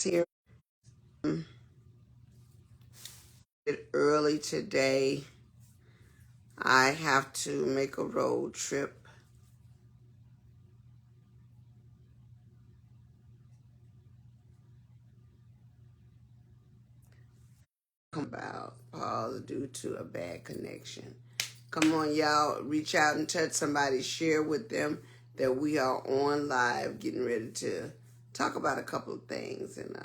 It's here early today. I have to make a road trip. About pause due to a bad connection. Come on, y'all. Reach out and touch somebody. Share with them that we are on live, getting ready to talk about a couple of things. And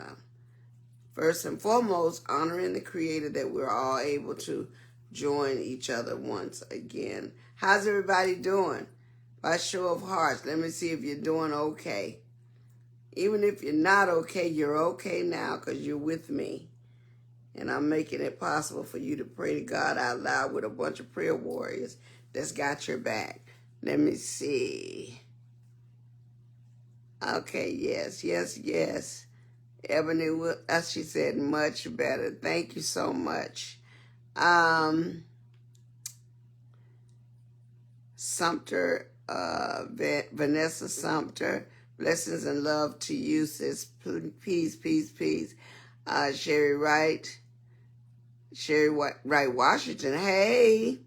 first and foremost, honoring the Creator that we're all able to join each other once again. How's everybody doing? By show of hearts, let me see if you're doing okay. Even if you're not okay, you're okay now because you're with me. And I'm making it possible for you to pray to God out loud with a bunch of prayer warriors that's got your back. Let me see. Okay, yes. Ebony, as she said, much better. Thank you so much. Sumter, Vanessa Sumter, blessings and love to you, sis. Peace. Sherry Wright. Washington. Hey,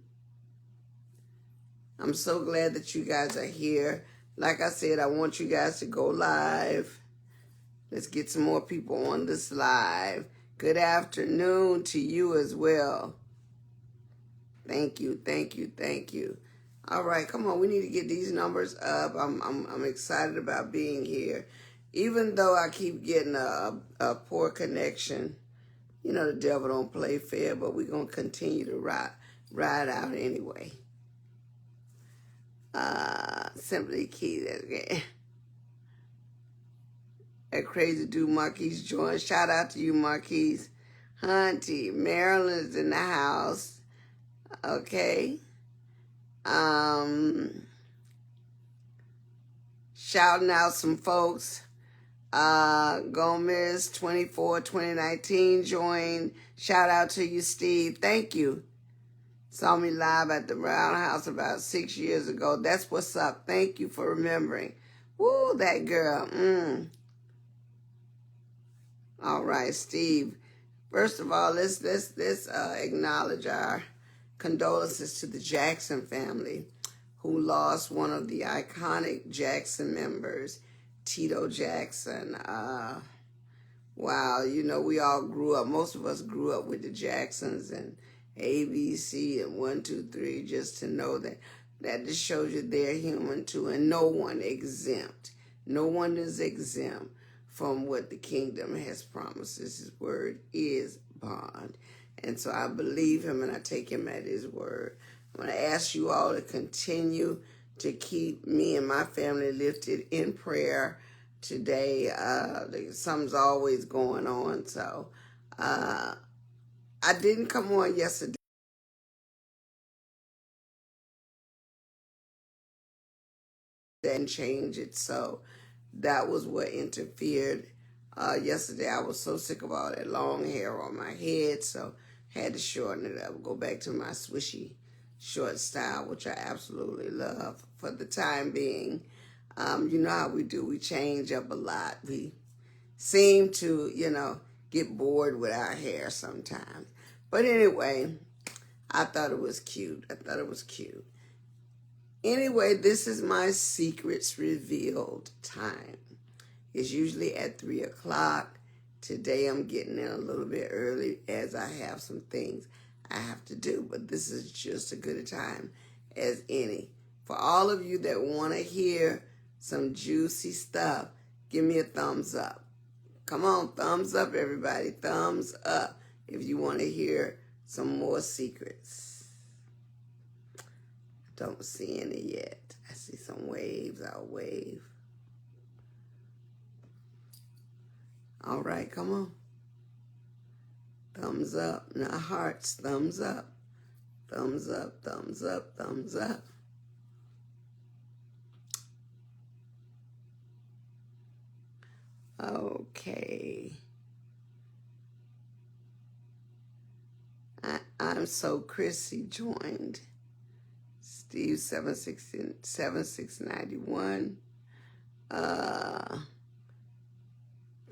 I'm so glad that you guys are here. Like I said, I want you guys to go live. Let's get some more people on this live. Good afternoon to you as well. Thank you. All right, come on. We need to get these numbers up. I'm excited about being here, even though I keep getting a poor connection. You know, the devil don't play fair, but we're going to continue to ride out anyway. Simply Key. Okay. That crazy dude Marquise joined. Shout out to you, Marquise. Hunty. Maryland's in the house. Okay. Shouting out some folks. Gomez 24 2019 joined. Shout out to you, Steve. Thank you. Saw me live at the Roundhouse about 6 years ago. That's what's up. Thank you for remembering. Woo, that girl. All right, Steve. First of all, let's acknowledge our condolences to the Jackson family, who lost one of the iconic Jackson members, Tito Jackson. Wow, you know, we all grew up, most of us grew up with the Jacksons and ABC and 1, 2, 3, just to know that just shows you they're human too, and no one exempt. No one is exempt from what the kingdom has promised. His word is bond. And so I believe him and I take him at his word. I'm going to ask you all to continue to keep me and my family lifted in prayer today. Something's always going on. So I didn't come on yesterday and change it. So that was what interfered. Yesterday I was so sick of all that long hair on my head, so had to shorten it up, go back to my swishy short style, which I absolutely love for the time being. You know how we do. We change up a lot. We seem to, get bored with our hair sometimes. But anyway, I thought it was cute. Anyway, this is my secrets revealed time. It's usually at 3 o'clock. Today I'm getting in a little bit early as I have some things I have to do. But this is just as good a time as any. For all of you that want to hear some juicy stuff, give me a thumbs up. Come on, thumbs up, everybody. Thumbs up if you want to hear some more secrets. Don't see any yet. I see some waves. I'll wave. All right, come on. Thumbs up, not hearts. Thumbs up. Thumbs up, thumbs up, thumbs up. Okay. I'm so Chrissy joined. Steve 7691.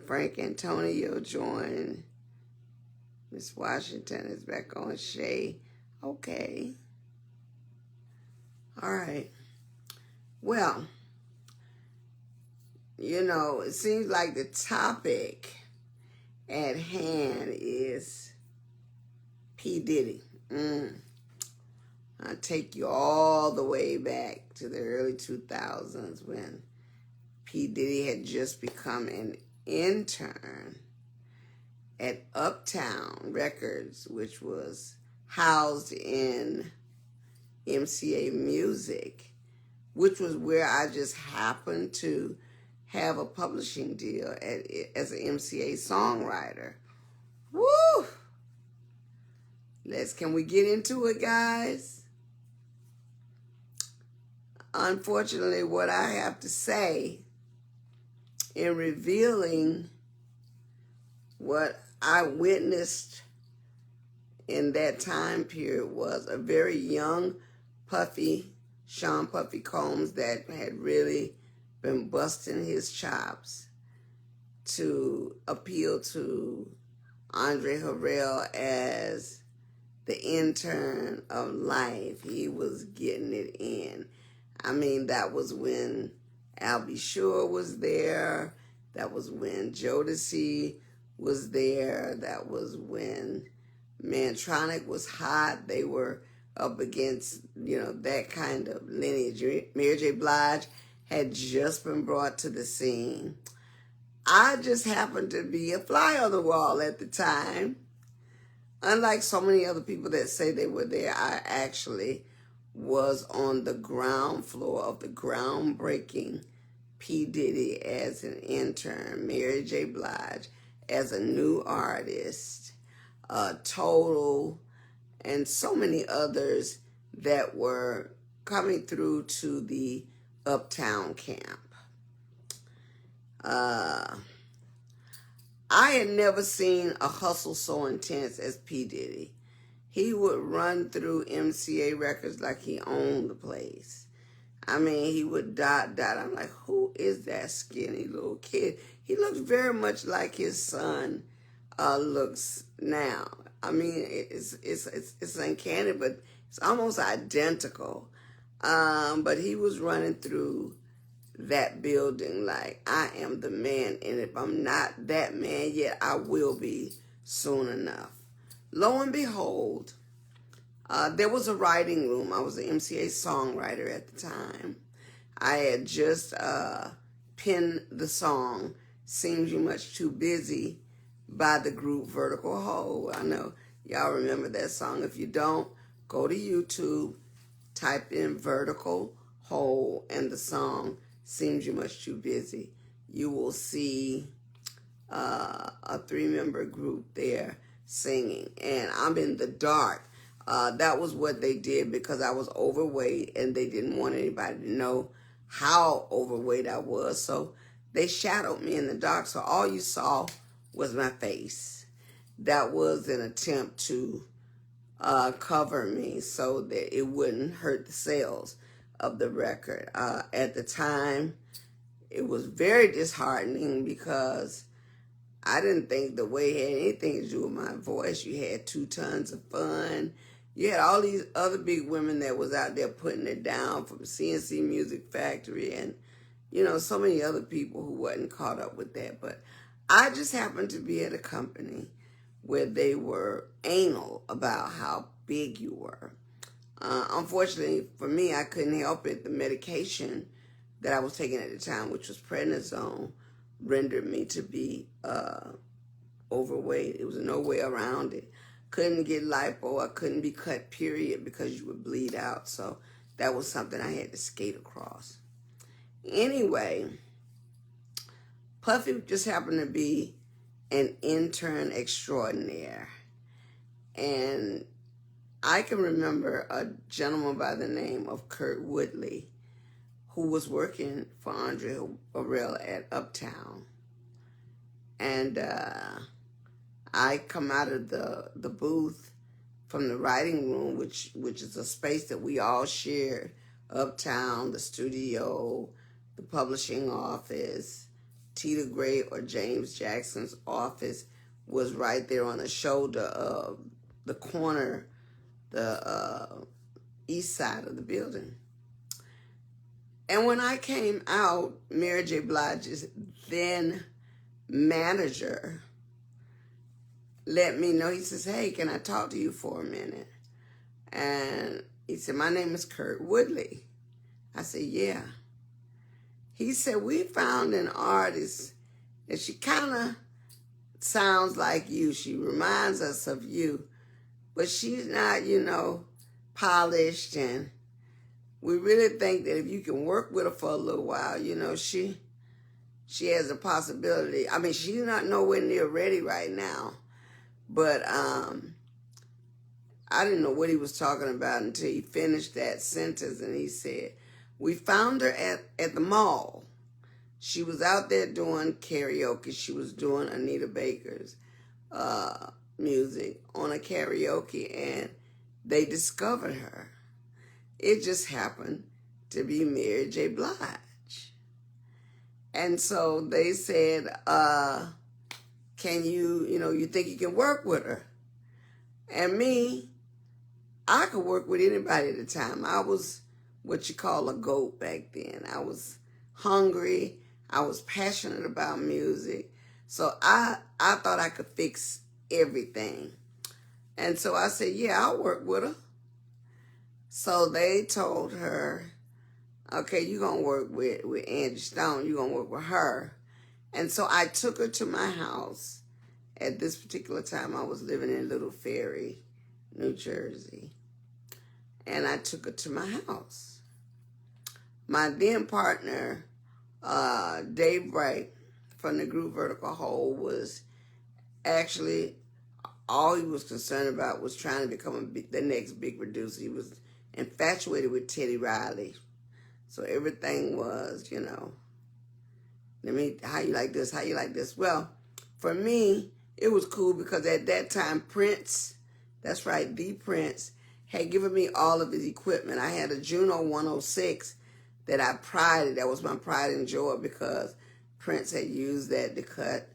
Frank Antonio joined. Miss Washington is back on. Shay. Okay. All right. Well, you know, it seems like the topic at hand is P. Diddy. I'll take you all the way back to the early 2000s when P. Diddy had just become an intern at Uptown Records, which was housed in MCA Music, which was where I just happened to have a publishing deal as an MCA songwriter. Woo! Can we get into it, guys? Unfortunately, what I have to say in revealing what I witnessed in that time period was a very young Sean Puffy Combs that had really been busting his chops to appeal to Andre Harrell as the intern of life. He was getting it in. I mean, that was when Albie Shore was there. That was when Jodeci was there. That was when Mantronic was hot. They were up against, you know, that kind of lineage. Mary J. Blige had just been brought to the scene. I just happened to be a fly on the wall at the time. Unlike so many other people that say they were there, I actually was on the ground floor of the groundbreaking P. Diddy as an intern, Mary J. Blige as a new artist, Total, and so many others that were coming through to the Uptown camp. I had never seen a hustle so intense as P. Diddy. He would run through MCA Records like he owned the place. I mean, he would dot. I'm like, who is that skinny little kid? He looks very much like his son looks now. I mean, it's uncanny, but it's almost identical. But he was running through that building like, I am the man, and if I'm not that man yet, I will be soon enough. Lo and behold, there was a writing room. I was an MCA songwriter at the time. I had just penned the song, Seems You Much Too Busy, by the group Vertical Hole. I know y'all remember that song. If you don't, go to YouTube, type in Vertical Hole and the song Seems You Much Too Busy. You will see a 3-member group there singing, and I'm in the dark. That was what they did because I was overweight and they didn't want anybody to know how overweight I was. So they shadowed me in the dark. So all you saw was my face. That was an attempt to cover me so that it wouldn't hurt the sales of the record. At the time, it was very disheartening because I didn't think the way it had anything to do with my voice. You had 2 Tons of Fun. You had all these other big women that was out there putting it down, from CNC Music Factory and, you know, so many other people who wasn't caught up with that. But I just happened to be at a company where they were anal about how big you were. Unfortunately for me, I couldn't help it. The medication that I was taking at the time, which was prednisone, rendered me to be overweight. It was no way around it. Couldn't get lipo. I couldn't be cut, period, because you would bleed out. So that was something I had to skate across. Anyway, Puffy just happened to be an intern extraordinaire. And I can remember a gentleman by the name of Kurt Woodley who was working for Andre Harrell at Uptown. And I come out of the booth from the writing room, which is a space that we all shared. Uptown, the studio, the publishing office, Tito Gray or James Jackson's office was right there on the shoulder of the corner, the east side of the building. And when I came out, Mary J. Blige's then manager let me know. He says, hey, can I talk to you for a minute? And he said, my name is Kurt Woodley. I said, yeah. He said, we found an artist and she kind of sounds like you. She reminds us of you, but she's not, polished. And we really think that if you can work with her for a little while, she has a possibility. I mean, she's not nowhere near ready right now, but I didn't know what he was talking about until he finished that sentence, and he said, we found her at the mall. She was out there doing karaoke. She was doing Anita Baker's music on a karaoke, and they discovered her. It just happened to be Mary J. Blige. And so they said, can you think you can work with her? And me, I could work with anybody at the time. I was what you call a goat back then. I was hungry. I was passionate about music. So I thought I could fix everything. And so I said, yeah, I'll work with her. So they told her, okay, you're going to work with Angie Stone. You're going to work with her. And so I took her to my house. At this particular time, I was living in Little Ferry, New Jersey. And I took her to my house. My then partner, Dave Wright, from the group Vertical Hold, was actually, all he was concerned about was trying to become the next big producer. He was infatuated with Teddy Riley. So everything was, how you like this, how you like this. Well, for me, it was cool because at that time, Prince, that's right, the Prince, had given me all of his equipment. I had a Juno 106 that I prided. That was my pride and joy because Prince had used that to cut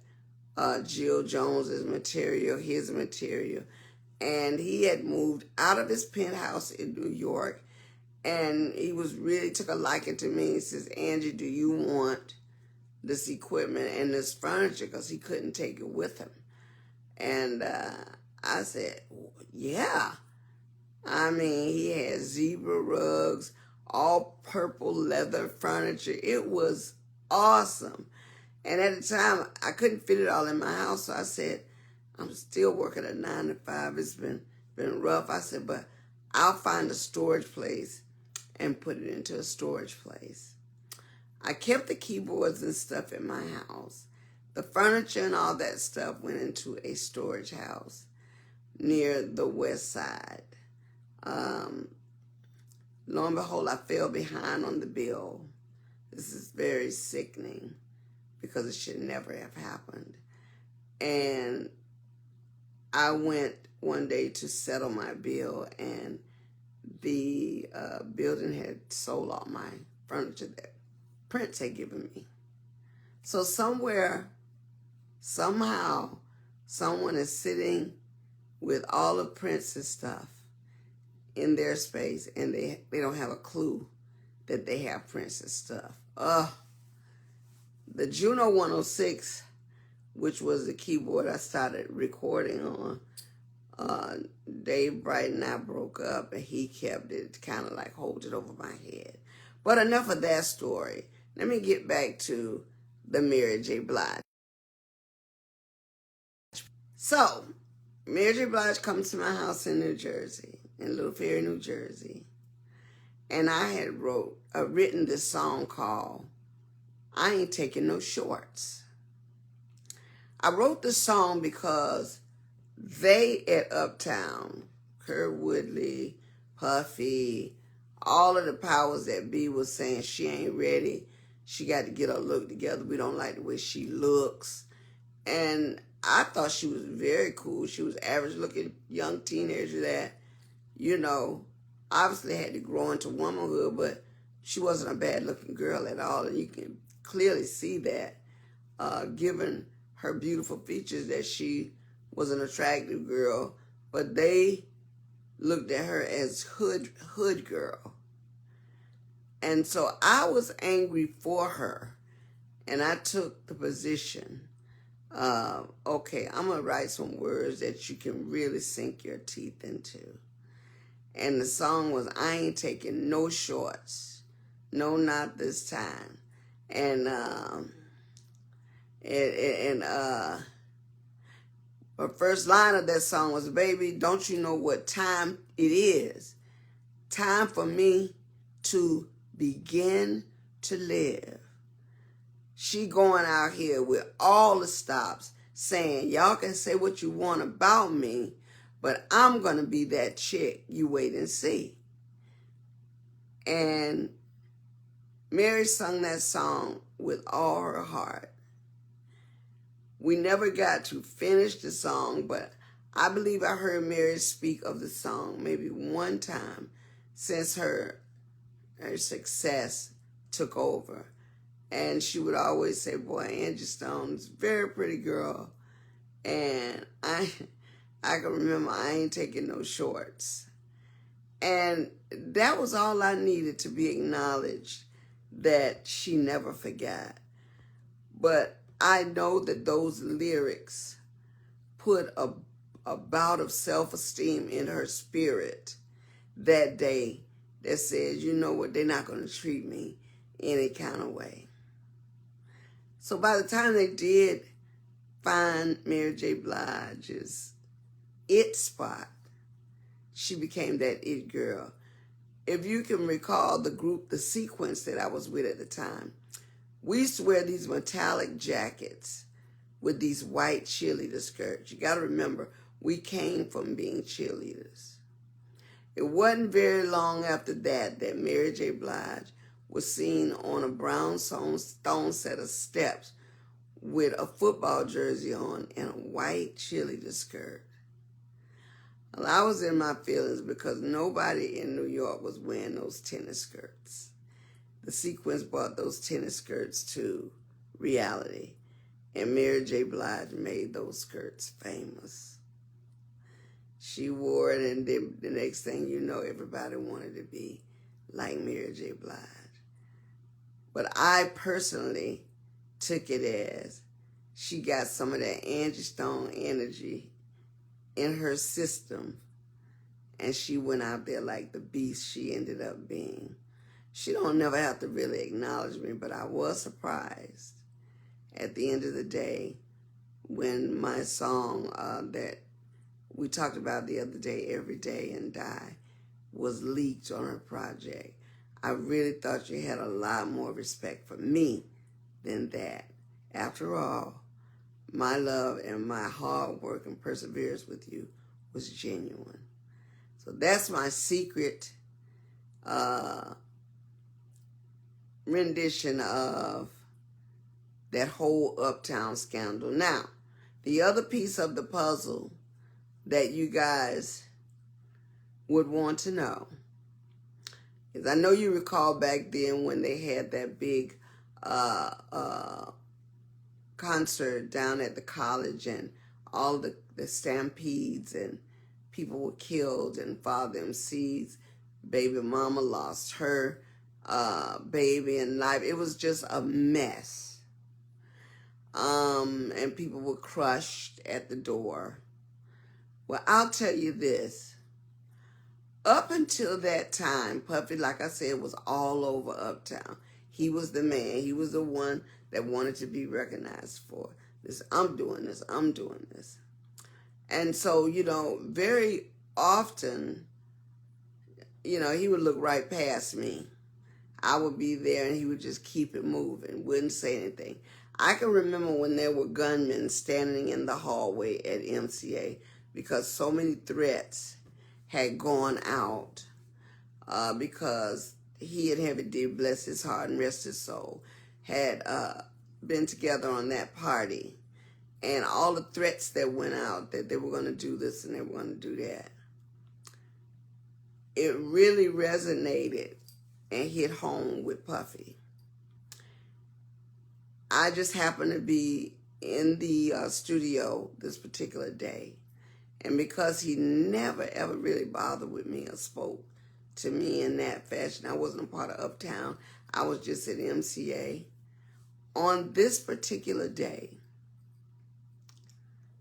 Jill Jones's material, his material. And he had moved out of his penthouse in New York. And he took a liking to me. He says, Angie, do you want this equipment and this furniture? Because he couldn't take it with him. And I said, yeah. I mean, he had zebra rugs, all purple leather furniture. It was awesome. And at the time, I couldn't fit it all in my house. So I said, I'm still working a 9 to 5. It's been rough. I said, but I'll find a storage place and put it into a storage place. I kept the keyboards and stuff in my house. The furniture and all that stuff went into a storage house near the west side. Lo and behold, I fell behind on the bill. This is very sickening because it should never have happened. And I went one day to settle my bill, and the building had sold all my furniture that Prince had given me. So somewhere, somehow, someone is sitting with all of Prince's stuff in their space, and they don't have a clue that they have Prince's stuff. The Juno 106, which was the keyboard I started recording on, Dave Bright and I broke up, and he kept it, kind of like hold it over my head. But enough of that story. Let me get back to the Mary J. Blige. So, Mary J. Blige comes to my house in New Jersey, in Little Ferry, New Jersey. And I had written this song called I Ain't Taking No Shorts. I wrote this song because they at Uptown, Kurt Woodley, Puffy, all of the powers that be was saying she ain't ready. She got to get her look together. We don't like the way she looks. And I thought she was very cool. She was average looking young teenager that, obviously had to grow into womanhood, but she wasn't a bad looking girl at all. And you can clearly see that. given her beautiful features that she was an attractive girl, but they looked at her as hood girl. And so I was angry for her, and I took the position, okay, I'm going to write some words that you can really sink your teeth into. And the song was, I ain't taking no shorts. No, not this time. And her first line of that song was, baby, don't you know what time it is? Time for me to begin to live. She going out here with all the stops saying, y'all can say what you want about me, but I'm going to be that chick. You wait and see. And Mary sung that song with all her heart. We never got to finish the song, but I believe I heard Mary speak of the song maybe one time since her success took over. And she would always say, boy, Angie Stone is a very pretty girl. And I can remember I ain't taking no shorts. And that was all I needed to be acknowledged, that she never forgot. But I know that those lyrics put a bout of self-esteem in her spirit that day that says, you know what, they're not going to treat me any kind of way. So by the time they did find Mary J. Blige's it spot, she became that it girl. If you can recall the group, the sequence that I was with at the time, we used to wear these metallic jackets with these white cheerleader skirts. You got to remember, we came from being cheerleaders. It wasn't very long after that that Mary J. Blige was seen on a brownstone set of steps with a football jersey on and a white cheerleader skirt. Well, I was in my feelings because nobody in New York was wearing those tennis skirts. The sequence brought those tennis skirts to reality, and Mary J. Blige made those skirts famous. She wore it, and then the next thing you know, everybody wanted to be like Mary J. Blige. But I personally took it as she got some of that Angie Stone energy in her system, and she went out there like the beast she ended up being. She don't never have to really acknowledge me, but I was surprised at the end of the day when my song that we talked about the other day, Every Day and Die, was leaked on her project. I really thought you had a lot more respect for me than that. After all, my love and my hard work and perseverance with you was genuine. So that's my secret rendition of that whole Uptown scandal. Now, the other piece of the puzzle that you guys would want to know is, I know you recall back then when they had that big concert down at the college, and all the stampedes, and people were killed, and Father MC's baby mama lost her baby in life. It was just a mess. And people were crushed at the door. Well, I'll tell you this. Up until that time, Puffy, like I said, was all over Uptown. He was the man. He was the one that wanted to be recognized for this. I'm doing this. I'm doing this. And so, you know, very often, you know, he would look right past me. I would be there and he would just keep it moving, wouldn't say anything. I can remember when there were gunmen standing in the hallway at MCA because so many threats had gone out because he and Heavy D, bless his heart and rest his soul, had been together on that party. And all the threats that went out that they were going to do this and they were going to do that, it really resonated and hit home with Puffy. I just happened to be in the studio this particular day. And because he never, ever really bothered with me or spoke to me in that fashion, I wasn't a part of Uptown. I was just at MCA. On this particular day,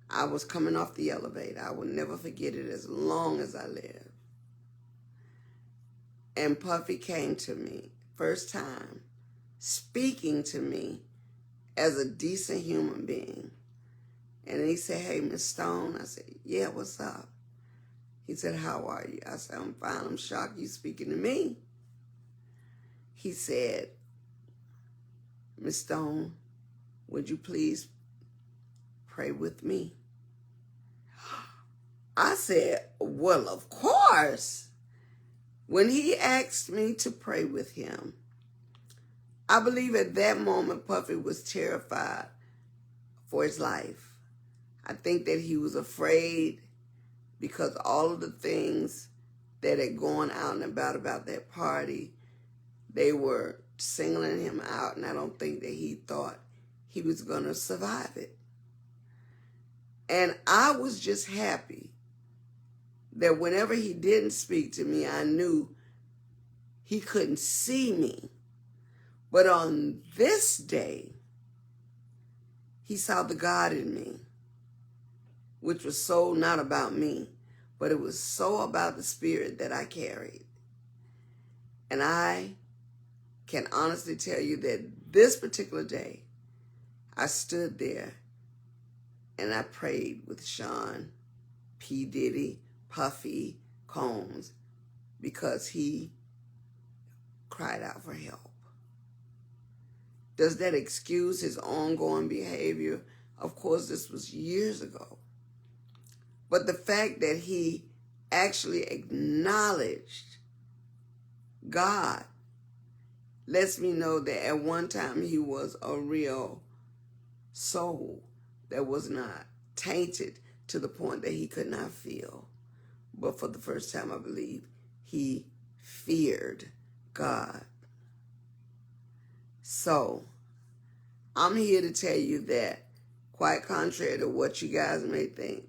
I was coming off the elevator. I will never forget it as long as I live. And Puffy came to me, first time, speaking to me as a decent human being. And he said, "Hey, Miss Stone." I said, "Yeah, what's up?" He said, "How are you?" I said, "I'm fine. I'm shocked you speaking to me." He said, "Miss Stone, would you please pray with me?" I said, "Well, of course." When he asked me to pray with him, I believe at that moment Puffy was terrified for his life. I think that he was afraid because all of the things that had gone out and about that party, they were singling him out, and I don't think that he thought he was going to survive it. And I was just happy that whenever he didn't speak to me, I knew he couldn't see me. But on this day, he saw the God in me, which was so not about me, but it was so about the spirit that I carried. And I can honestly tell you that this particular day, I stood there and I prayed with Sean, P. Diddy, Puffy, Combs, because he cried out for help. Does that excuse his ongoing behavior? Of course, this was years ago. But the fact that he actually acknowledged God lets me know that at one time he was a real soul that was not tainted to the point that he could not feel. But for the first time, I believe, he feared God. So, I'm here to tell you that, quite contrary to what you guys may think,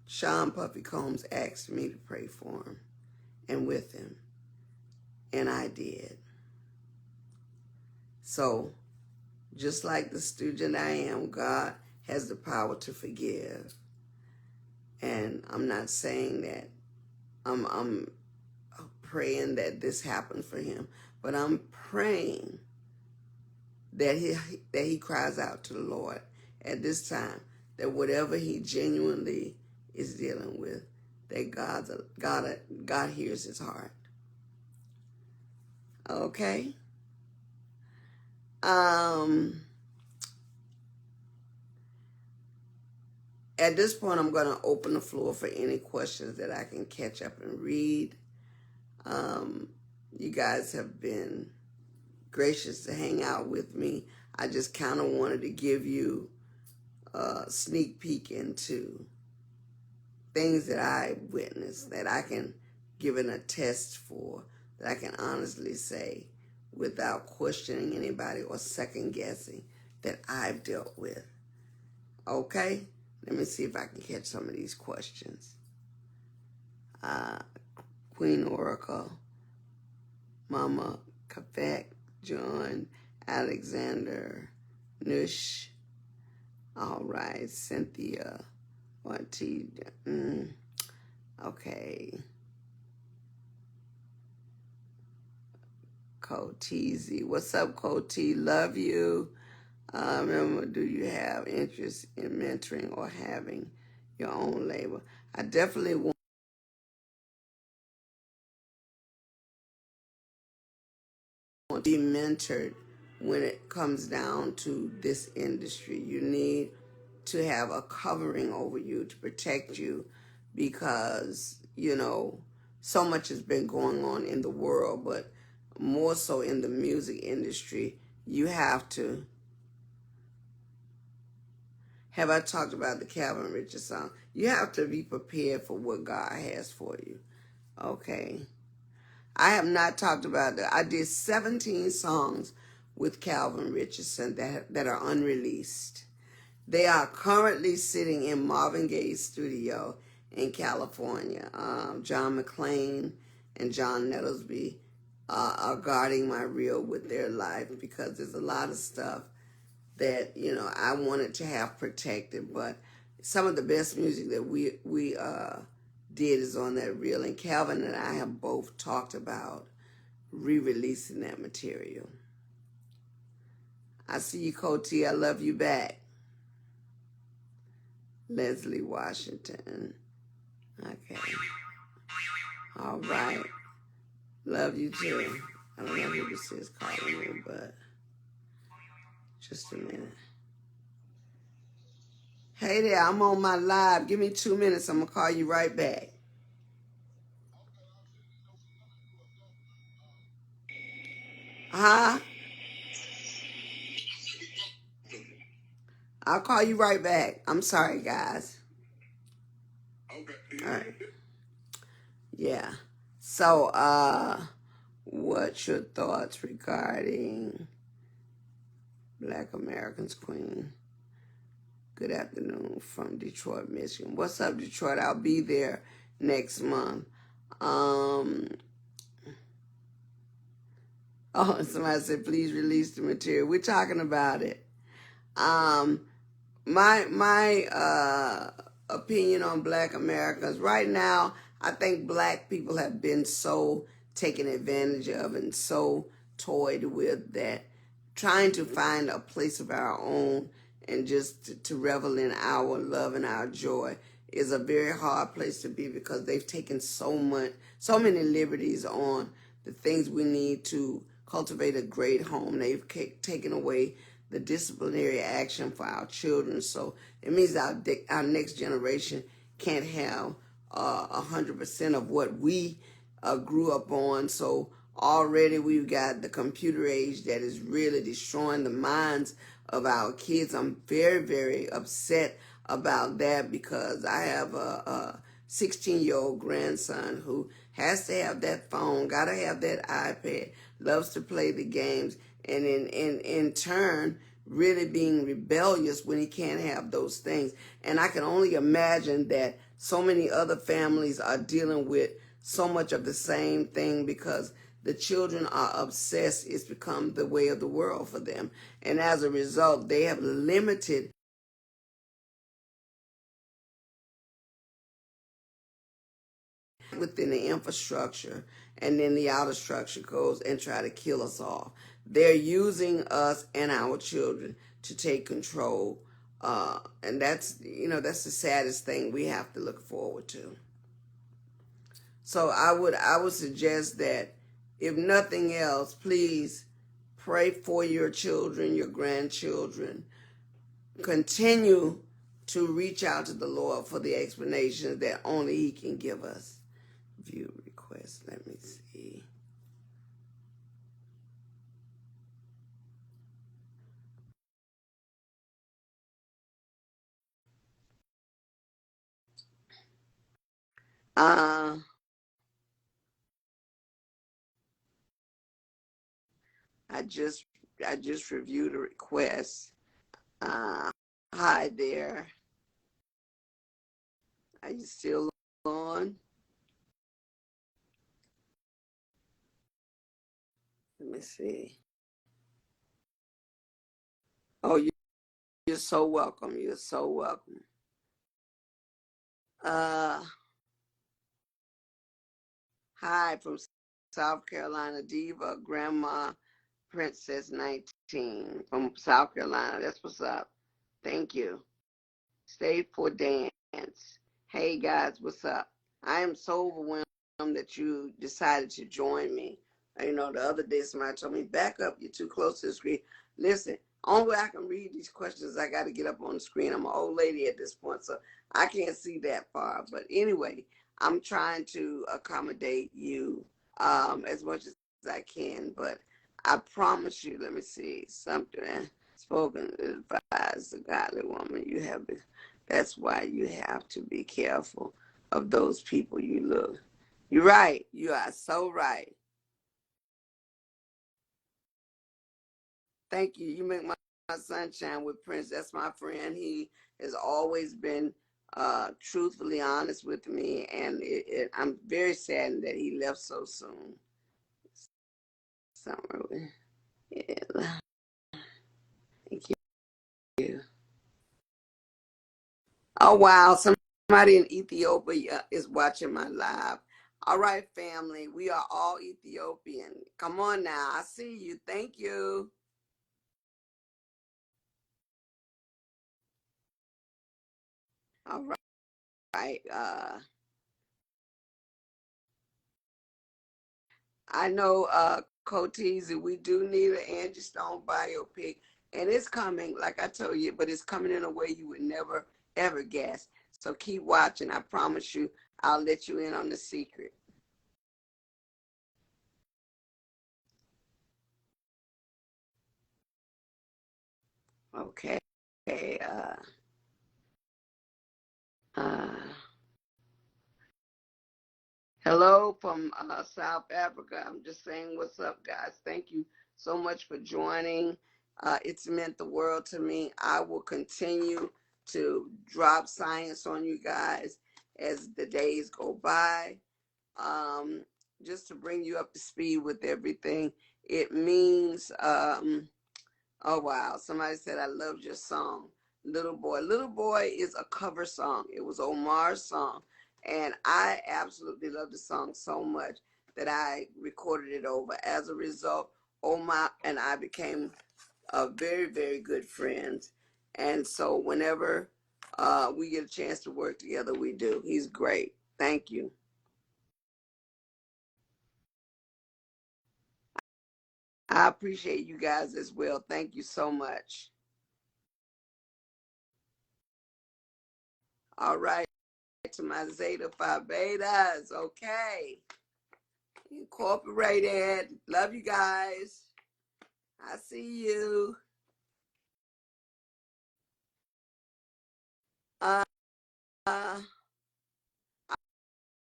Sean Puffy Combs asked me to pray for him and with him, and I did. So, just like the student I am, God has the power to forgive. And I'm not saying that I'm praying that this happens for him, but I'm praying that he cries out to the Lord at this time, that whatever he genuinely is dealing with, that God hears his heart. Okay? At this point, I'm going to open the floor for any questions that I can catch up and read. You guys have been gracious to hang out with me. I just kind of wanted to give you a sneak peek into things that I witnessed, that I can give an attest for, that I can honestly say without questioning anybody or second guessing that I've dealt with. Okay? Let me see if I can catch some of these questions. Queen Oracle, Mama Kafek, John, Alexander, Nush, all right, Cynthia, Ortiz, okay, Coteezy, what's up, Cote? Love you. Remember, do you have interest in mentoring or having your own label? I definitely want to be mentored when it comes down to this industry. You need to have a covering over you to protect you because, so much has been going on in the world, but more so in the music industry. You have to. Have I talked about the Calvin Richards song? You have to be prepared for what God has for you. Okay. I have not talked about that. I did 17 songs with Calvin Richardson that are unreleased. They are currently sitting in Marvin Gaye's studio in California. John McClain and John Nettlesby are guarding my reel with their life, because there's a lot of stuff that I wanted to have protected. But some of the best music that we did is on that reel, and Calvin and I have both talked about re-releasing that material. I see you, Coty. I love you back. Leslie Washington. Okay. All right. Love you too. I don't know who this is calling me, but just a minute. Hey there, I'm on my live. Give me 2 minutes. I'm going to call you right back. Huh? I'll call you right back. I'm sorry, guys. Okay. All right. Yeah. So, what's your thoughts regarding Black Americans Queen? Good afternoon from Detroit, Michigan. What's up, Detroit? I'll be there next month. Oh, somebody said, please release the material. We're talking about it. My opinion on Black Americans right now, I think Black people have been so taken advantage of and so toyed with that trying to find a place of our own and just to revel in our love and our joy is a very hard place to be, because they've taken so many liberties on the things we need to cultivate a great home. They've taken away the disciplinary action for our children. So it means our next generation can't have 100% of what we grew up on. So already we've got the computer age that is really destroying the minds of our kids. I'm very, very upset about that, because I have a 16-year-old grandson who has to have that phone, got to have that iPad, loves to play the games, and in turn really being rebellious when he can't have those things. And I can only imagine that so many other families are dealing with so much of the same thing, because the children are obsessed. It's become the way of the world for them. And as a result, they have limited within the infrastructure, and then the outer structure goes and try to kill us all. They're using us and our children to take control, and that's the saddest thing we have to look forward to. So I would suggest that, if nothing else, please pray for your children, your grandchildren. Continue to reach out to the Lord for the explanations that only He can give us. View request. Let me see. I just reviewed a request. Hi there. Are you still on? Let me see. Oh, you're so welcome. You're so welcome. Uh, Hi from South Carolina, Diva, Grandma, Princess 19 from South Carolina. That's what's up. Thank you. Stay for dance. Hey guys, what's up? I am so overwhelmed that you decided to join me. The other day somebody told me, back up, you're too close to the screen. Listen, only way I can read these questions, I got to get up on the screen. I'm an old lady at this point, so I can't see that far. But anyway, I'm trying to accommodate you as much as I can. But I promise you, let me see, something spoken advised a godly woman. That's why you have to be careful of those people you look. You're right. You are so right. Thank you. You make my sunshine with Prince. That's my friend. He has always been truthfully honest with me, and I'm very saddened that he left so soon. Summer, yeah. Thank you. Oh wow, somebody in Ethiopia is watching my live. All right, family, we are all Ethiopian. Come on now, I see you. Thank you. All right. I know, Coteasy, we do need an Angie Stone biopic, and it's coming, like I told you, but it's coming in a way you would never ever guess. So keep watching. I promise you, I'll let you in on the secret. Okay. Uh, uh, Hello from South Africa. I'm just saying what's up, guys. Thank you so much for joining. It's meant the world to me. I will continue to drop science on you guys as the days go by, um, just to bring you up to speed with everything. It means oh wow, somebody said I loved your song, Little Boy. Little Boy is a cover song. It was Omar's song. And I absolutely love the song so much that I recorded it over. As a result, Omar and I became very, very good friends. And so whenever we get a chance to work together, we do. He's great. Thank you. I appreciate you guys as well. Thank you so much. All right. To my Zeta Phi Betas. Okay. Incorporated. Love you guys. I see you. Uh, uh,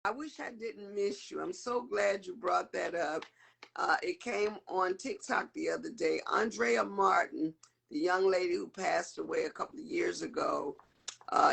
I wish I didn't miss you. I'm so glad you brought that up. It came on TikTok the other day. Andrea Martin, the young lady who passed away a couple of years ago,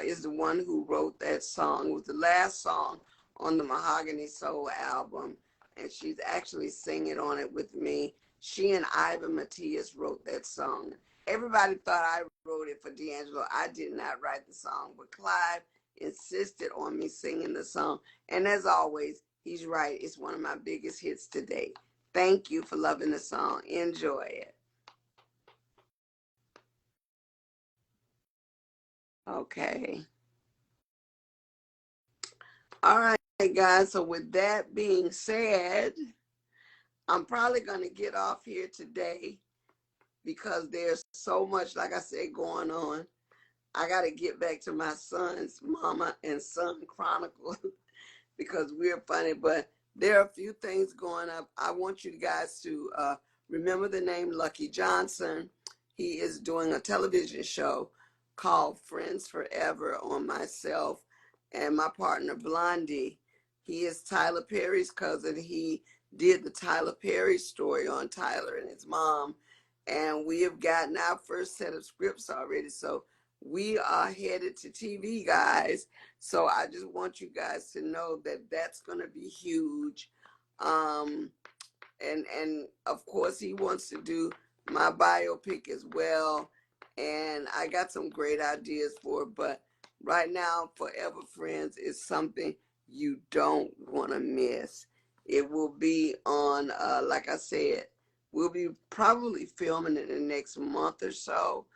is the one who wrote that song. It was the last song on the Mahogany Soul album, and she's actually singing on it with me. She and Ivan Matias wrote that song. Everybody thought I wrote it for D'Angelo. I did not write the song, but Clive insisted on me singing the song. And as always, he's right. It's one of my biggest hits to date. Thank you for loving the song. Enjoy it. Okay. All right, guys. So, with that being said, I'm probably going to get off here today because there's so much, like I said, going on. I got to get back to my son's Mama and Son Chronicle because we're funny, but there are a few things going up. I want you guys to remember the name Lucky Johnson. He is doing a television show called Friends Forever on myself and my partner Blondie. He is Tyler Perry's cousin. He did the Tyler Perry story on Tyler and his mom. And we have gotten our first set of scripts already. So we are headed to TV, guys. So I just want you guys to know that that's going to be huge. Um, and of course he wants to do my biopic as well. And I got some great ideas for it, but right now, Forever Friends is something you don't want to miss. It will be on, like I said, we'll be probably filming in the next month or so,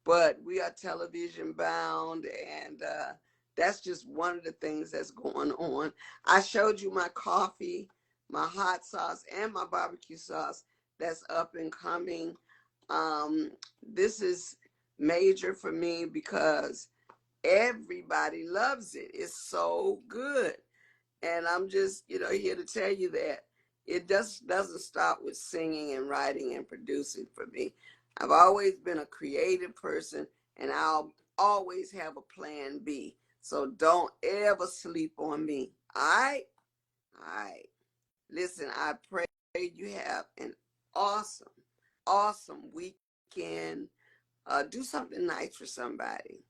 but we are television bound, and that's just one of the things that's going on. I showed you my coffee, my hot sauce, and my barbecue sauce that's up and coming. This is major for me because everybody loves it. It's so good. And I'm just, here to tell you that it just doesn't stop with singing and writing and producing for me. I've always been a creative person, and I'll always have a plan B. So don't ever sleep on me. All right? All right. Listen, I pray you have an awesome, awesome week. weekend, do something nice for somebody.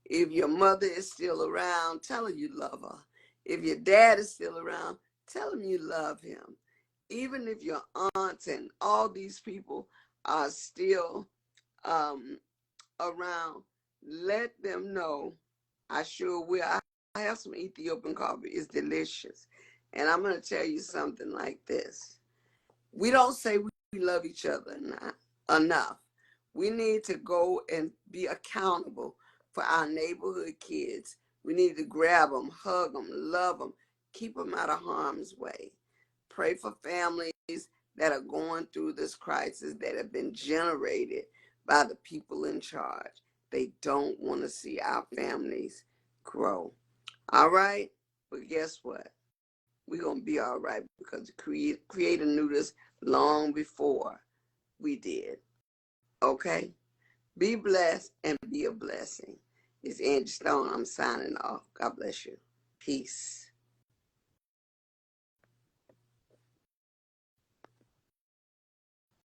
If your mother is still around, tell her you love her. If your dad is still around, tell him you love him. Even if your aunts and all these people are still um, around, let them know. I sure will. I have some Ethiopian coffee. It's delicious. And I'm going to tell you something like this. We don't say we love each other enough. We need to go and be accountable for our neighborhood kids. We need to grab them, hug them, love them, keep them out of harm's way. Pray for families that are going through this crisis that have been generated by the people in charge. They don't want to see our families grow. All right? But guess what? We're going to be all right because the Creator knew this long before we did. Okay? Be blessed and be a blessing. It's Angie Stone. I'm signing off. God bless you. Peace.